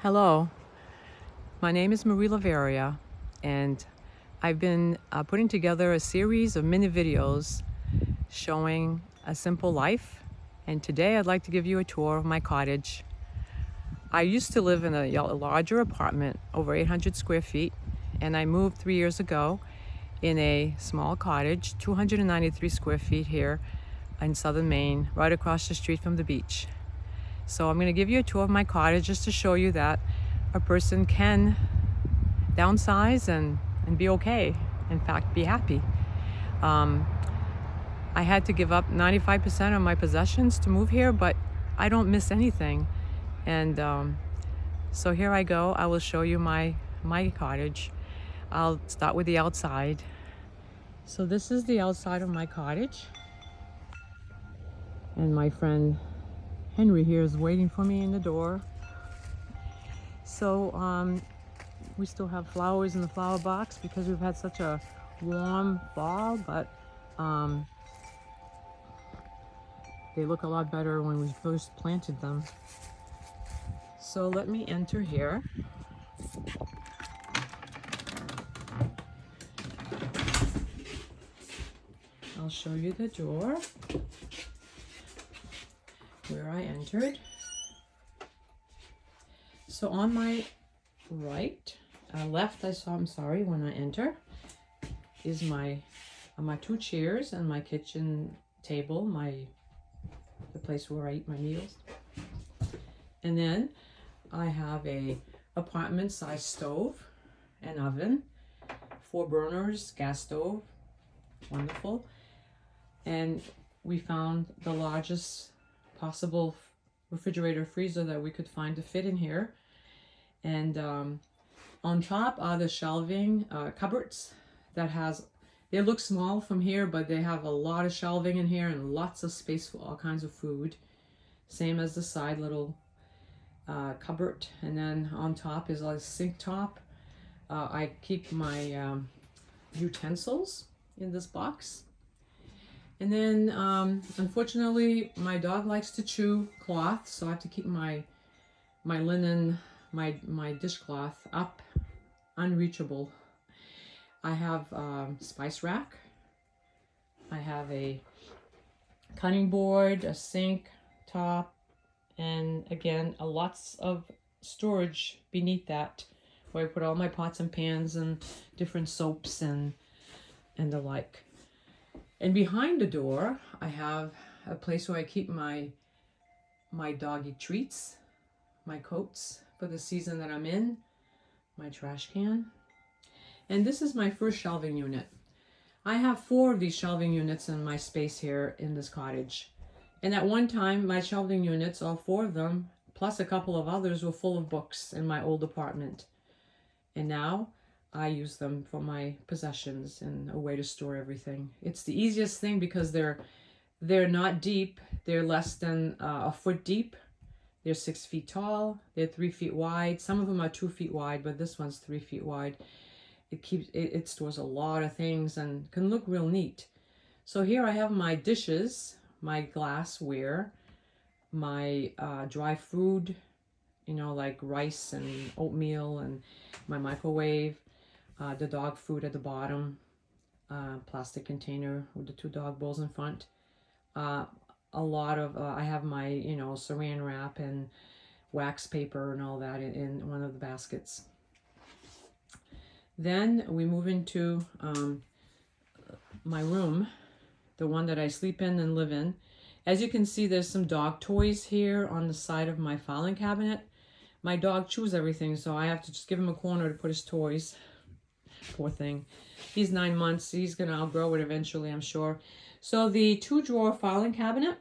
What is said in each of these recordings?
Hello, my name is Marie Laveria, and I've been putting together a series of mini videos showing a simple life. And today I'd like to give you a tour of my cottage. I used to live in a larger apartment, over 800 square feet, and I moved 3 years ago in a small cottage, 293 square feet here in southern Maine, right across the street from the beach. So I'm going to give you a tour of my cottage just to show you that a person can downsize and be okay. In fact, be happy. Um, I had to give up 95% of my possessions to move here, but I don't miss anything. And so here I go. I will show you my cottage. I'll start with the outside. So this is the outside of my cottage. And my friend Henry here is waiting for me in the door. So we still have flowers in the flower box because we've had such a warm fall, but they look a lot better when we first planted them. So let me enter here. I'll show you the door where I entered. So on my right, left, I'm sorry, when I enter, is my two chairs and my kitchen table, the place where I eat my meals. And then I have a apartment size stove and oven, 4 burners, gas stove, wonderful. And we found the largest possible refrigerator freezer that we could find to fit in here. And on top are the shelving cupboards they look small from here, but they have a lot of shelving in here and lots of space for all kinds of food. Same as the side little cupboard. And then on top is a sink top. I keep my utensils in this box. And then unfortunately my dog likes to chew cloth, so I have to keep my linen, my dishcloth up, unreachable. I have spice rack. I have a cutting board, a sink top, and again lots of storage beneath that, where I put all my pots and pans and different soaps and the like. And behind the door I have a place where I keep my doggy treats, my coats for the season that I'm in, my trash can. And this is my first shelving unit. I have 4 of these shelving units in my space here in this cottage. And at one time, my shelving units, all 4 of them, plus a couple of others, were full of books in my old apartment. And now I use them for my possessions and a way to store everything. It's the easiest thing because they're not deep. They're less than a foot deep. They're 6 feet tall. They're 3 feet wide. Some of them are 2 feet wide, but this one's 3 feet wide. It stores a lot of things and can look real neat. So here I have my dishes, my glassware, my dry food, like rice and oatmeal, and my microwave, the dog food at the bottom, plastic container with the 2 dog bowls in front. A lot of, I have my, saran wrap and wax paper and all that in one of the baskets. Then we move into my room, the one that I sleep in and live in. As you can see, there's some dog toys here on the side of my filing cabinet. My dog chews everything, so I have to just give him a corner to put his toys. Poor thing. He's 9 months. He's going to outgrow it eventually, I'm sure. So the 2-drawer filing cabinet.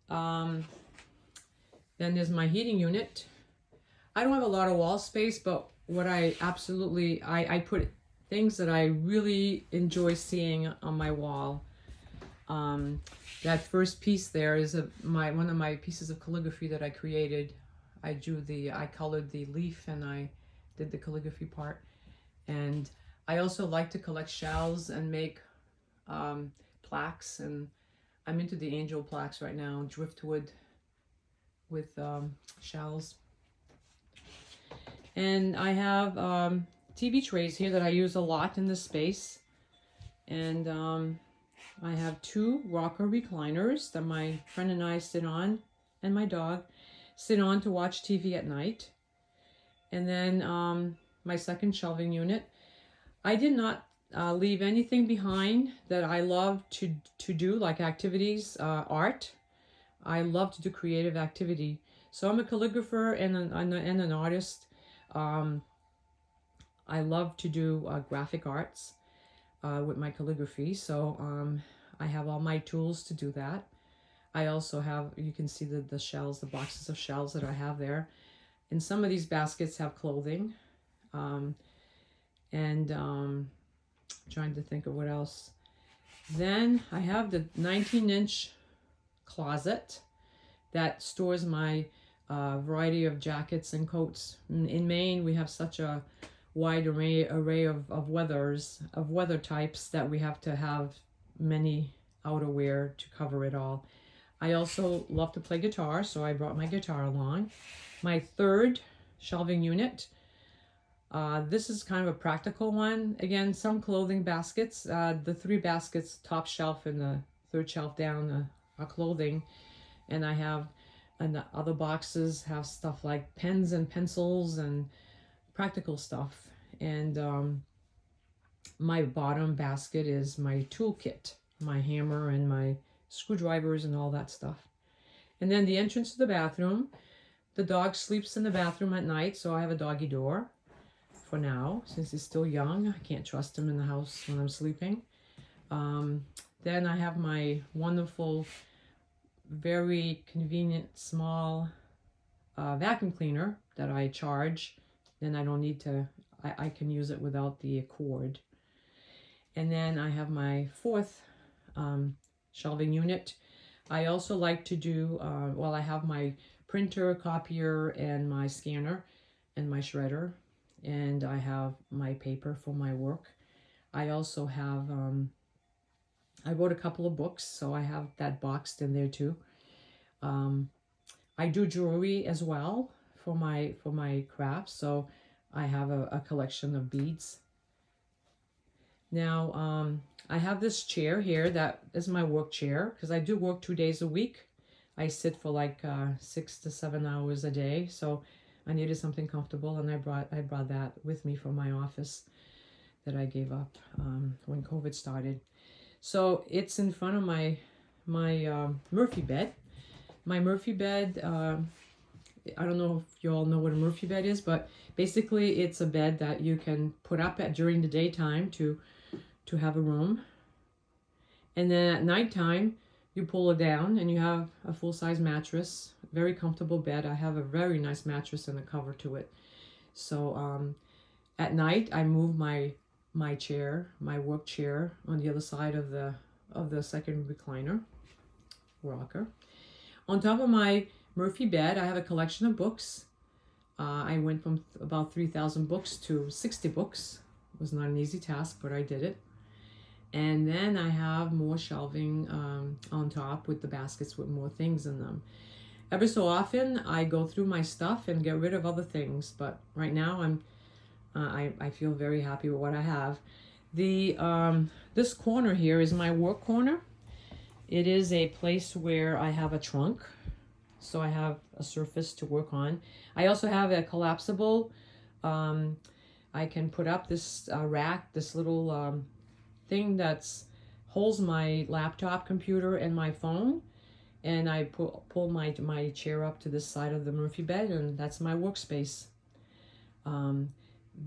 Then there's my heating unit. I don't have a lot of wall space, but what I absolutely, I put things that I really enjoy seeing on my wall. That first piece there is one of my pieces of calligraphy that I created. I colored the leaf and I did the calligraphy part. And I also like to collect shells and make plaques, and I'm into the angel plaques right now, driftwood with shells. And I have TV trays here that I use a lot in this space. And I have 2 rocker recliners that my friend and I sit on, and my dog sit on to watch TV at night. And then my second shelving unit. I did not leave anything behind that I love to do, like activities, art. I love to do creative activity. So I'm a calligrapher and an artist. I love to do graphic arts with my calligraphy. So I have all my tools to do that. I also have, you can see the shells, the boxes of shells that I have there. And some of these baskets have clothing. Trying to think of what else. Then I have the 19-inch closet that stores my variety of jackets and coats. In Maine, we have such a wide array of weather types that we have to have many outerwear to cover it all. I also love to play guitar, so I brought my guitar along. My third shelving unit. This is kind of a practical one. Again, some clothing baskets. The 3 baskets, top shelf and the 3rd shelf down, are clothing. And I have, and the other boxes have stuff like pens and pencils and practical stuff. And my bottom basket is my toolkit, my hammer and my screwdrivers and all that stuff. And then the entrance to the bathroom. The dog sleeps in the bathroom at night, so I have a doggy door. For now, since he's still young, I can't trust him in the house when I'm sleeping. Then I have my wonderful, very convenient, small vacuum cleaner that I charge. Then I don't need to, I can use it without the cord. And then I have my 4th shelving unit. I also like to do, I have my printer, copier, and my scanner, and my shredder. And I have my paper for my work. I also have, I wrote a couple of books, so I have that boxed in there too. I do jewelry as well for my crafts, so I have a collection of beads. Now, I have this chair here that is my work chair, because I do work 2 days a week. I sit for like 6 to 7 hours a day, so I needed something comfortable, and I brought that with me from my office that I gave up when COVID started. So it's in front of my Murphy bed. My Murphy bed, I don't know if you all know what a Murphy bed is, but basically it's a bed that you can put up at during the daytime to have a room. And then at nighttime, you pull it down and you have a full-size mattress, very comfortable bed. I have a very nice mattress and a cover to it. So at night, I move my chair, my work chair, on the other side of the second recliner rocker. On top of my Murphy bed, I have a collection of books. I went from about 3,000 books to 60 books. It was not an easy task, but I did it. And then I have more shelving on top with the baskets with more things in them. Every so often, I go through my stuff and get rid of other things. But right now, I feel very happy with what I have. This corner here is my work corner. It is a place where I have a trunk, so I have a surface to work on. I also have a collapsible. I can put up this rack, this little thing that's holds my laptop computer and my phone, and I pull my chair up to this side of the Murphy bed, and that's my workspace.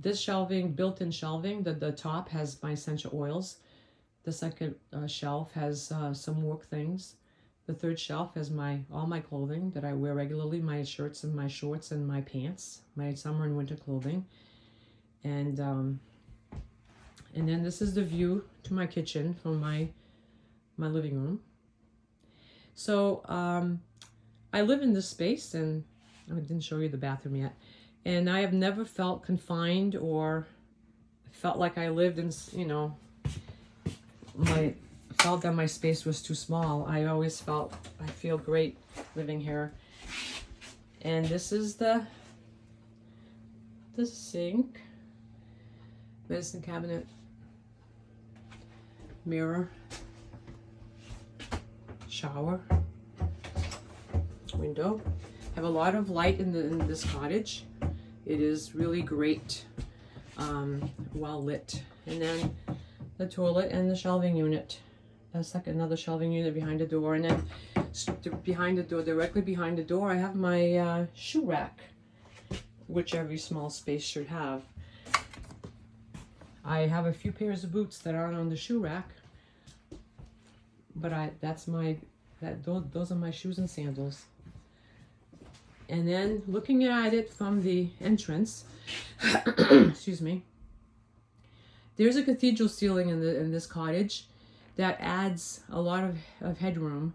This shelving, built-in shelving, the top has my essential oils. The second shelf has some work things. The third shelf has all my clothing that I wear regularly, my shirts and my shorts and my pants, my summer and winter clothing. And then this is the view to my kitchen from my living room. So I live in this space, and I didn't show you the bathroom yet. And I have never felt confined or felt like I lived in, felt that my space was too small. I always I feel great living here. And this is the the sink, medicine cabinet, mirror, shower, window. Have a lot of light in this cottage. It is really great, well lit. And then the toilet and the shelving unit. That's like another shelving unit behind the door. And then behind the door, directly behind the door, I have my shoe rack, which every small space should have. I have a few pairs of boots that aren't on the shoe rack, but those are my shoes and sandals. And then looking at it from the entrance, excuse me, there's a cathedral ceiling in this cottage that adds a lot of headroom,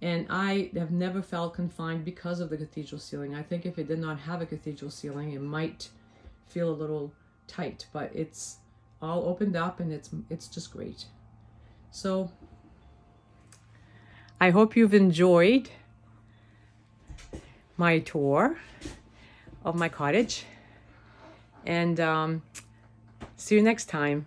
and I have never felt confined because of the cathedral ceiling. I think if it did not have a cathedral ceiling, it might feel a little tight, but it's all opened up and it's just great. So I hope you've enjoyed my tour of my cottage, and see you next time.